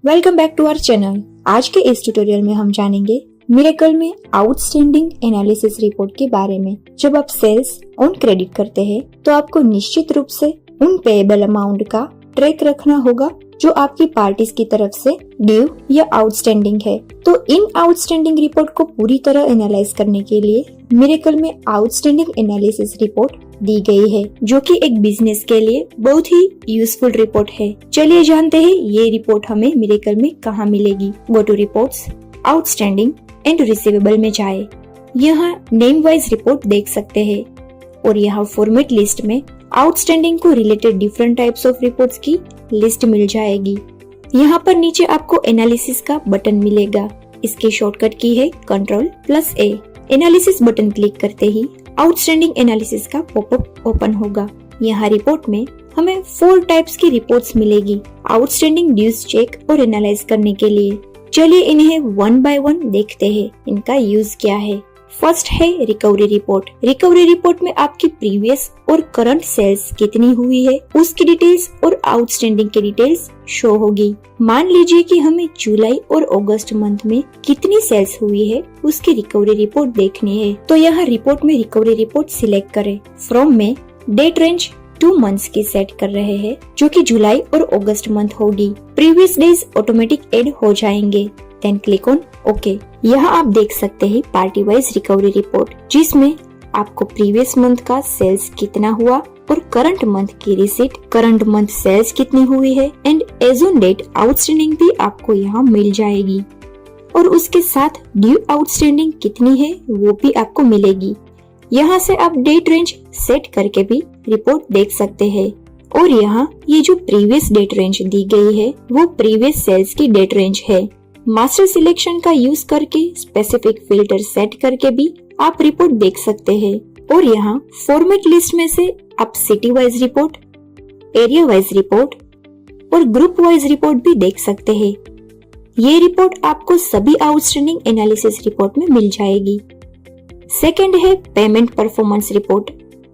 Welcome back to our channel. आज के इस ट्यूटोरियल में हम जानेंगे मिरेकल में आउटस्टैंडिंग एनालिसिस रिपोर्ट के बारे में। जब आप सेल्स ऑन क्रेडिट करते हैं तो आपको निश्चित रूप से उन पेएबल अमाउंट का ट्रैक रखना होगा जो आपकी पार्टीज की तरफ से ड्यू या आउटस्टैंडिंग है। तो इन आउटस्टैंडिंग रिपोर्ट को पूरी तरह एनालाइज करने के लिए मिरेकल में आउटस्टैंडिंग एनालिसिस रिपोर्ट दी गई है, जो कि एक बिजनेस के लिए बहुत ही यूजफुल रिपोर्ट है। चलिए जानते हैं ये रिपोर्ट हमें मिरेकल में कहाँ मिलेगी। Go to reports, outstanding and receivable में जाए। यहाँ नेम वाइज रिपोर्ट देख सकते हैं और यहाँ फॉर्मेट लिस्ट में आउटस्टैंडिंग को related different types of reports की लिस्ट मिल जाएगी। यहाँ पर नीचे आपको एनालिसिस का बटन मिलेगा। इसकी शॉर्टकट की है Ctrl+A। एनालिसिस बटन क्लिक करते ही आउटस्टैंडिंग एनालिसिस का पॉपअप ओपन होगा। यहाँ रिपोर्ट में हमें 4 टाइप्स की रिपोर्ट्स मिलेगी आउटस्टैंडिंग ड्यूज चेक और एनालाइज करने के लिए। चलिए इन्हें 1 बाय 1 देखते हैं, इनका यूज क्या है। फर्स्ट है रिकवरी रिपोर्ट। रिकवरी रिपोर्ट में आपकी प्रीवियस और करंट सेल्स कितनी हुई है उसकी डिटेल्स और आउटस्टैंडिंग की डिटेल्स शो होगी। मान लीजिए कि हमें जुलाई और अगस्त मंथ में कितनी सेल्स हुई है उसकी रिकवरी रिपोर्ट देखनी है, तो यहाँ रिपोर्ट में रिकवरी रिपोर्ट सिलेक्ट करें। फ्रॉम में डेट रेंज 2 मंथ्स की सेट कर रहे हैं, जो कि जुलाई और अगस्त मंथ होगी। प्रीवियस डेज ऑटोमेटिक ऐड हो जाएंगे। Then click on okay. यहाँ आप देख सकते हैं पार्टी वाइज रिकवरी रिपोर्ट, जिसमें आपको प्रीवियस मंथ का सेल्स कितना हुआ और करंट मंथ की रिसीट, करंट मंथ सेल्स कितनी हुई है and as on date outstanding भी आपको यहाँ मिल जाएगी। और उसके साथ ड्यू आउटस्टैंडिंग कितनी है वो भी आपको मिलेगी। यहाँ से आप डेट रेंज सेट करके भी रिपोर्ट देख सकते हैं। और यहाँ ये जो प्रीवियस डेट रेंज दी गई है वो प्रीवियस सेल्स की डेट रेंज है। मास्टर सिलेक्शन का यूज करके स्पेसिफिक फिल्टर सेट करके भी आप रिपोर्ट देख सकते हैं। और यहाँ फॉर्मेट लिस्ट में से आप city wise report, area wise report और ग्रुप वाइज रिपोर्ट भी देख सकते हैं। ये रिपोर्ट आपको सभी आउटस्टैंडिंग एनालिसिस रिपोर्ट में मिल जाएगी। सेकंड है payment performance report.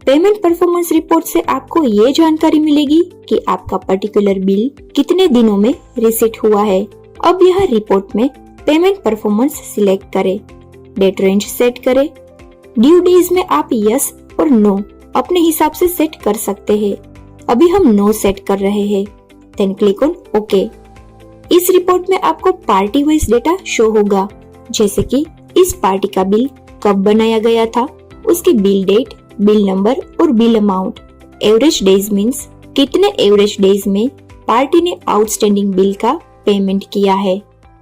Payment performance report से आपको ये जानकारी मिलेगी कि आपका पर्टिकुलर बिल कितने दिनों में रिसीट हुआ है। अब यह रिपोर्ट में पेमेंट परफॉर्मेंस सिलेक्ट करें, डेट रेंज सेट करें। ड्यू डेज में आप यस और नो अपने हिसाब से सेट कर सकते हैं। अभी हम नो सेट कर रहे हैं। Then click on okay. इस रिपोर्ट में आपको पार्टी वाइज डेटा शो होगा, जैसे कि इस पार्टी का बिल कब बनाया गया था, उसकी बिल डेट, बिल नंबर और bill amount. Average days means कितने एवरेज डेज में पार्टी ने आउटस्टैंडिंग बिल का पेमेंट किया है।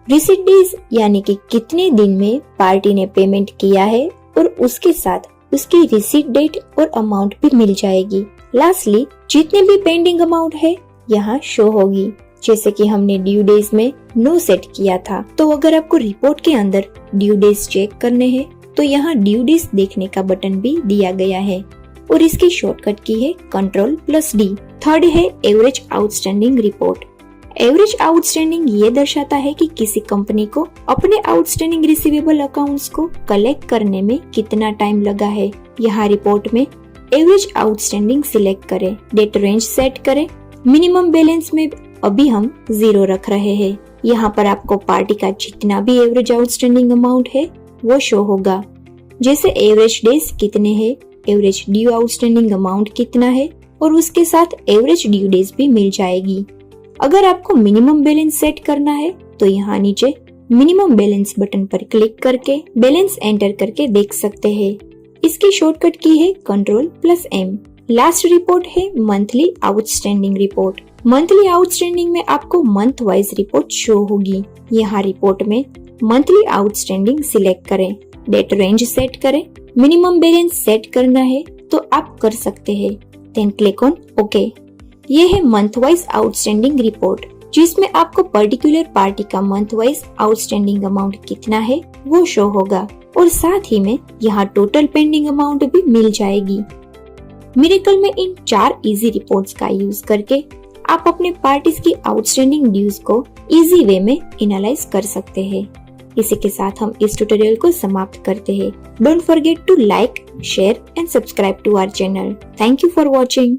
रिसीट डेज यानी कि कितने दिन में पार्टी ने पेमेंट किया है और उसके साथ उसकी रिसीट डेट और अमाउंट भी मिल जाएगी। लास्टली जितने भी पेंडिंग अमाउंट है यहाँ शो होगी, जैसे कि हमने ड्यू डेज में नो सेट किया था। तो अगर आपको रिपोर्ट के अंदर ड्यू डेज चेक करने हैं तो यहाँ ड्यू डेज देखने का बटन भी दिया गया है और इसकी शॉर्टकट की है Ctrl+D। थर्ड है average outstanding report. Average outstanding ये दर्शाता है कि किसी कंपनी को अपने आउटस्टैंडिंग रिसीवेबल अकाउंट्स को कलेक्ट करने में कितना टाइम लगा है। यहाँ रिपोर्ट में एवरेज आउटस्टैंडिंग सिलेक्ट करें, डेट रेंज सेट करें। मिनिमम बैलेंस में अभी हम 0 रख रहे हैं। यहाँ पर आपको पार्टी का जितना भी एवरेज आउटस्टैंडिंग अमाउंट है वो शो होगा, जैसे एवरेज डेज कितने हैं, एवरेज ड्यू आउटस्टैंडिंग अमाउंट कितना है और उसके साथ एवरेज ड्यू डेज भी मिल जाएगी। अगर आपको मिनिमम बैलेंस सेट करना है तो यहाँ नीचे मिनिमम बैलेंस बटन पर क्लिक करके बैलेंस एंटर करके देख सकते हैं। इसकी शॉर्टकट की है Ctrl+M। लास्ट रिपोर्ट है monthly outstanding report. Monthly outstanding में आपको मंथ वाइज रिपोर्ट शो होगी। यहाँ रिपोर्ट में मंथली आउटस्टैंडिंग सिलेक्ट करें, डेट रेंज सेट करें। मिनिमम बैलेंस सेट करना है तो आप कर सकते हैं। Then click on okay. ये है मंथ वाइज आउटस्टैंडिंग रिपोर्ट, जिसमें आपको पर्टिकुलर पार्टी का मंथ वाइज आउटस्टैंडिंग अमाउंट कितना है वो शो होगा और साथ ही में यहाँ टोटल पेंडिंग अमाउंट भी मिल जाएगी। मिरेकल में इन 4 इजी रिपोर्ट्स का यूज करके आप अपने पार्टीज की आउटस्टैंडिंग ड्यूज को इजी वे में एनालाइज कर सकते हैं। इसी के साथ हम इस ट्यूटोरियल को समाप्त करते हैं। Don't forget to like, share and subscribe to our channel. Thank you for watching.